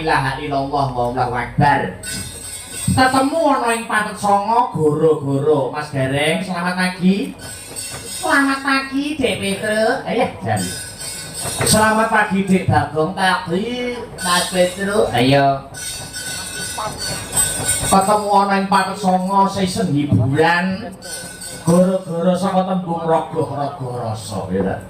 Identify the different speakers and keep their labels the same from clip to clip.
Speaker 1: ilaha illallah wallahu akbar. Ketemu ana ing Patet Songo goro-goro. Mas Gareng, selamat pagi. Selamat pagi, Dek Petro. Ayo, jan. Selamat pagi, Dek Bagong tadi, Mas Petro. Ayo. Ketemu ana ing Patet Songo season hiburan. Goro-goro saka tembung rogoh-rogoh rasa, ya.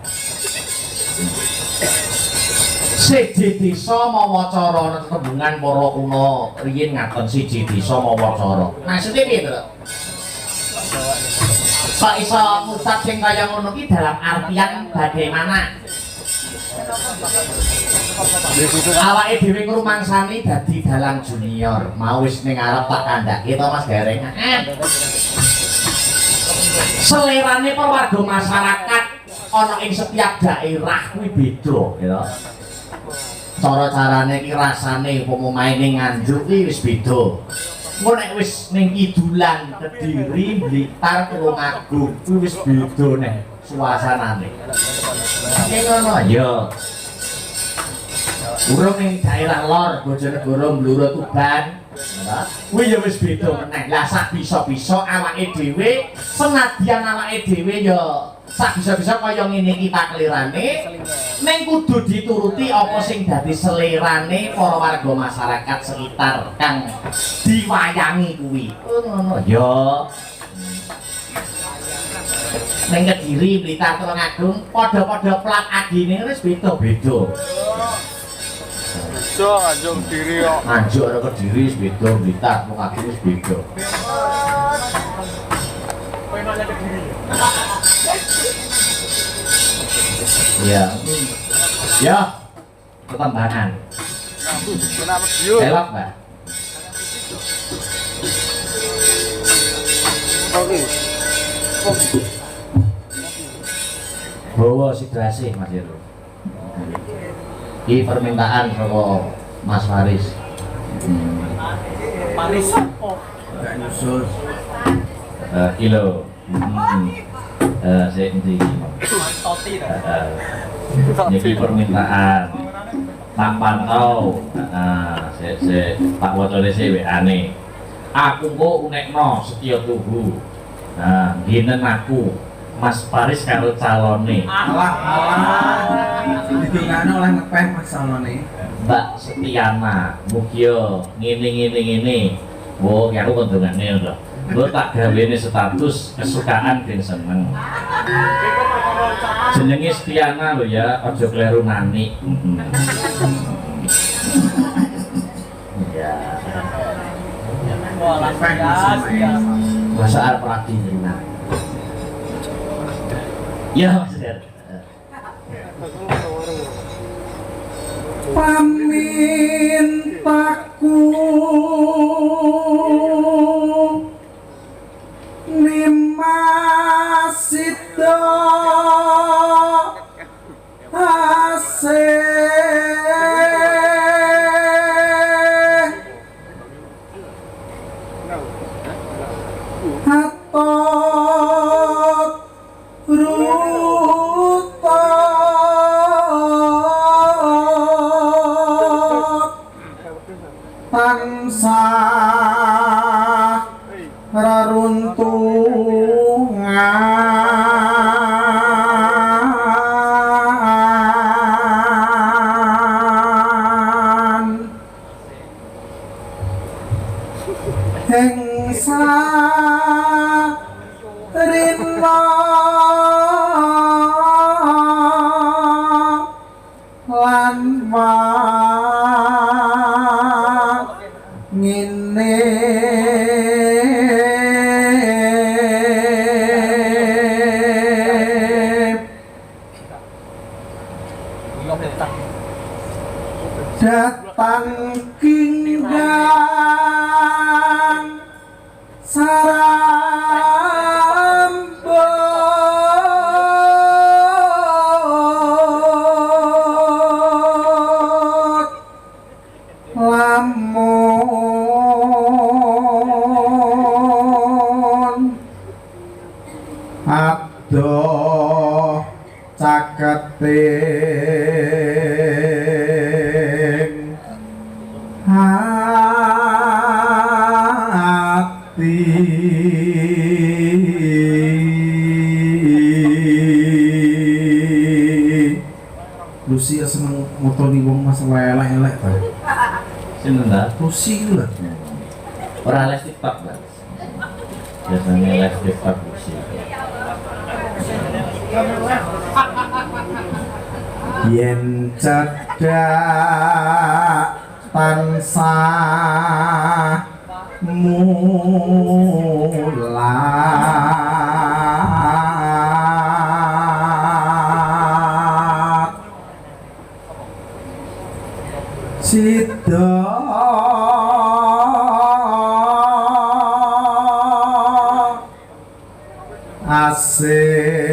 Speaker 1: Siji desa mawa cara tembungan para kuna riyin ngaton siji desa mawa cara. Maksude piye to? Kok iso ngucap sing kaya ngono ki dalam artian bagaimana? Awake dhewe ngrumangsani dadi dalang junior, mau wis ning arep tak kandhake to Mas Gareng. Selerane warga masyarakat ana ing setiap daerah kuwi beda, ya. Cara-carane iki rasane umpama main ning Nganjuk iki wis beda. Engko nek wis ning Kidulan, Kediri, Blitar, Tulungagung kuwi wis beda nek suasanane. Ning ngono ya. Urung ning daerah lor Bojonegoro, Bluro, Tuban, kuwi ya wis beda meneh. Lah sak bisa-bisa awake dhewe senadyan awake dhewe ya sak bisa-bisa kaya ngene iki paklirane ning kudu dituruti apa sing dadi selerane para warga masyarakat sekitar kang diwayangi kuwi. Ngono ya. Ning Kediri, Blitar, Tulungagung padha-padha plat agine wis beda-beda.
Speaker 2: Anjuk Kediri kok.
Speaker 1: Anjuk karo Kediri wis beda, Blitar, Tulungagung wis beda. Ya, ya, ketambahan.
Speaker 2: Kenapa dia?
Speaker 1: Belok Mbak.
Speaker 2: Oke.
Speaker 1: Bawa situasi Mas Heru. Ini permintaan sama Mas Faris.
Speaker 2: Manis apa?
Speaker 3: Gak nyusul.
Speaker 1: Kilo. Saya ini. Jadi permintaan tak pantau. Saya tak wacone sih WA-ne. Aku kok unekno Setya Tuhu. Nah, ginen aku Mas Faris karo calone.
Speaker 3: Alah. Didongakno oleh ngepeh Mas calone.
Speaker 1: Mbak Setiana, mugia ngene. Oh, ya aku kondongane lho. Gue tak gawene status kesukaan ben seneng. Jenenge Setiana lho ya, aja kleru nani. Ya. Masa arep lagi nyenang. Ya, Mas Der.
Speaker 3: Pamintaku nimasida atot ruta tansah datang kinggang sarambut lamun adoh caketing hati Lucy seneng motoni wong masalah elek-elek ta.
Speaker 1: Sinten ta?
Speaker 3: Lucy ku lho.
Speaker 1: Ora les TikTok, Mas. Biasanya les TikTok sih.
Speaker 3: Yen cedak tansah mulat sida asih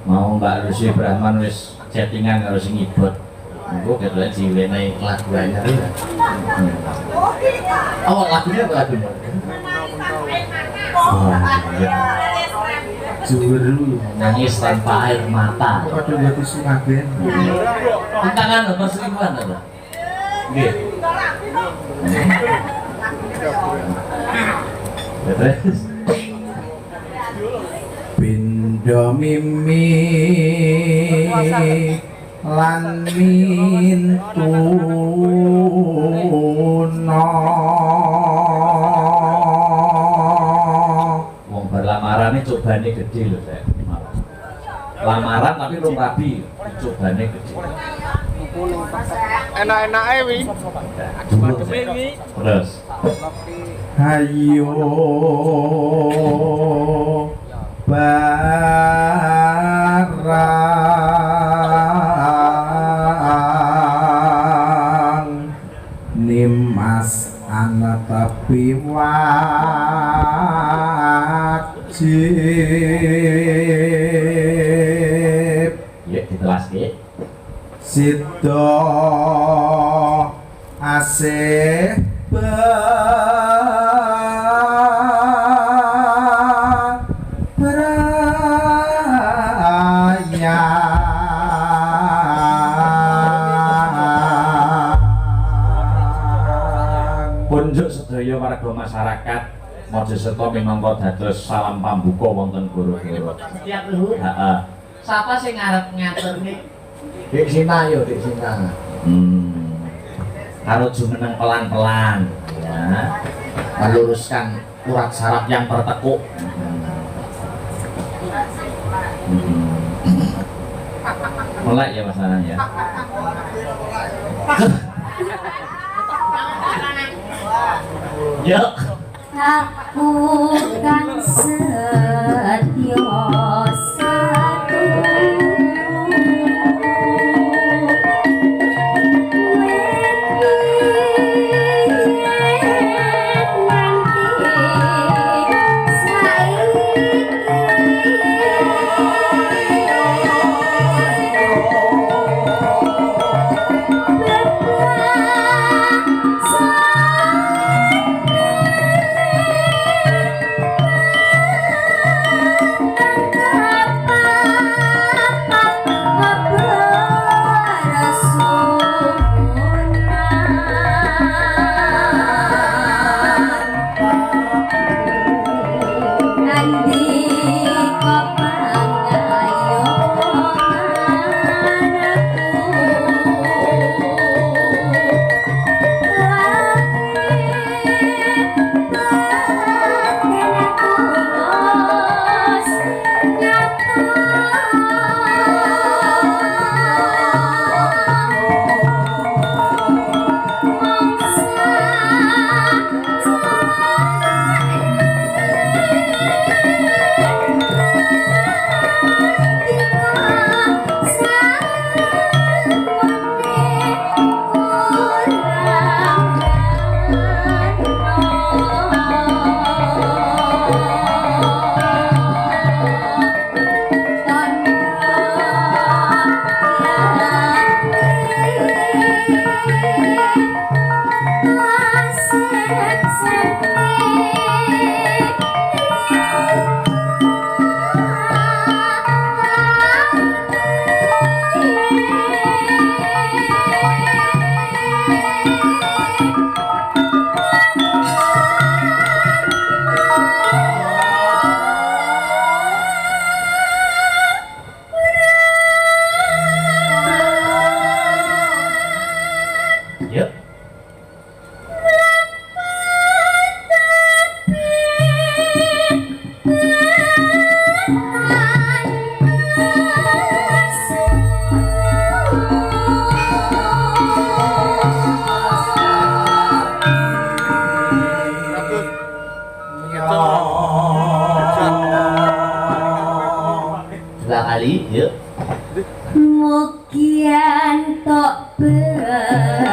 Speaker 1: Mau Mbak Lucy Brahman wis chattingan karo sing ibot. Engko ketuan ciwene lagu anyar ya. Oh, lagunya apa lagunya? Oh, iya.
Speaker 3: juru
Speaker 1: Nangis tanpa air mata.
Speaker 3: kok ada lagi sungaben
Speaker 1: Tantangan apa selingkuhan apa? Nggih. Ya, terus.
Speaker 3: Bindo mimi lan mintuna
Speaker 1: Wong bar lamaran ini cobane gede lho, Teh. Lamaran tapi rong rabi, cobane gede.
Speaker 2: Enak-enak ae wi.
Speaker 1: Terus.
Speaker 3: hayo barang nimas anak tapi wajib
Speaker 1: Ya, ditelaske.
Speaker 3: Sido asih berayang
Speaker 1: Punjuk sedaya warga masyarakat Mojokerto minangka dados salam pambuka wonten goro-goro.
Speaker 4: Setiap luhur.
Speaker 1: Heeh.
Speaker 4: Siapa sing ngarep ngatur nih?
Speaker 1: Dik Sina yo, Dik Sina. Karo jumeneng pelan-pelan ya. Meluruskan urat saraf yang tertekuk. Mulai ya masalahnya. Yuk.
Speaker 5: Aku kan setia satu
Speaker 1: Yuk.
Speaker 2: Bagus.
Speaker 1: Dua kali, yuk.
Speaker 5: Mugian tok berkah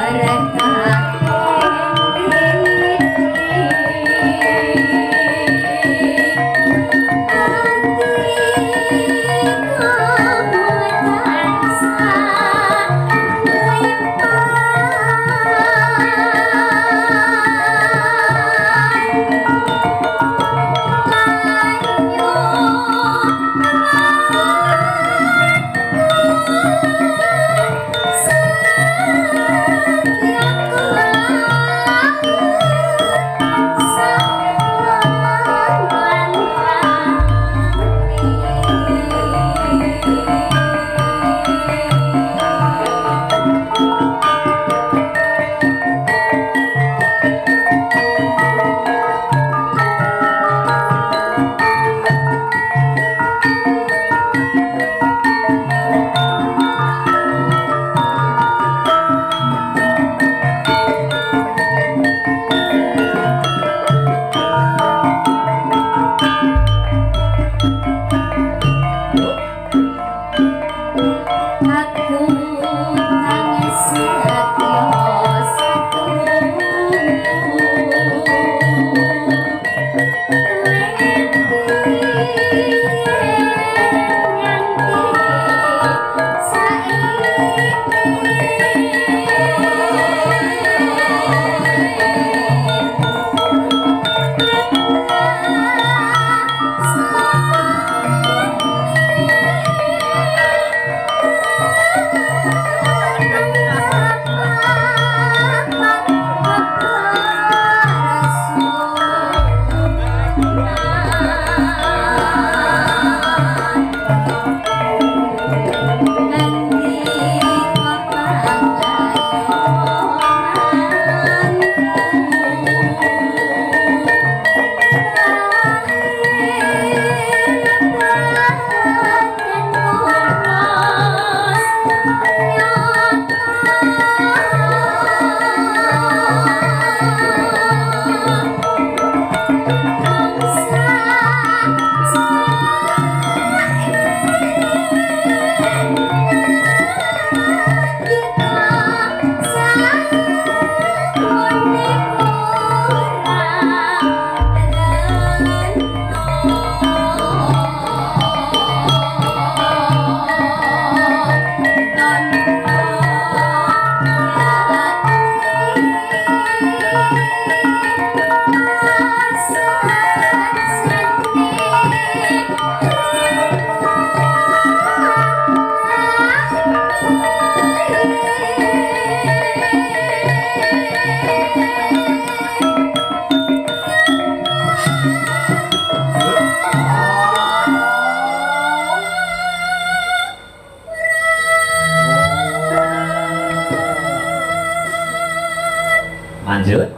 Speaker 1: Lanjut.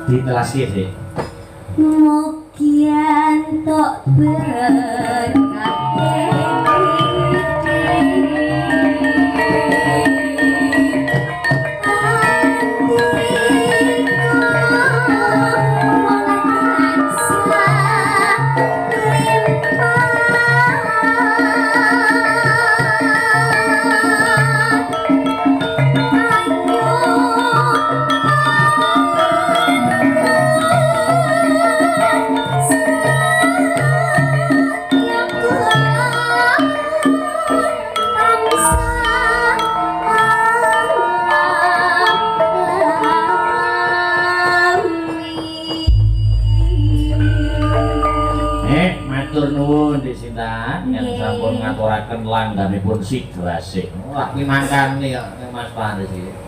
Speaker 1: Ditelas sih.
Speaker 5: Mugian tok berkah
Speaker 1: Matur nuwun Dik Sintan yang
Speaker 5: Nggih.
Speaker 1: sampun ngaturaken langganipun Sido Asik. Lak pinangkane ya Mas Faris iki.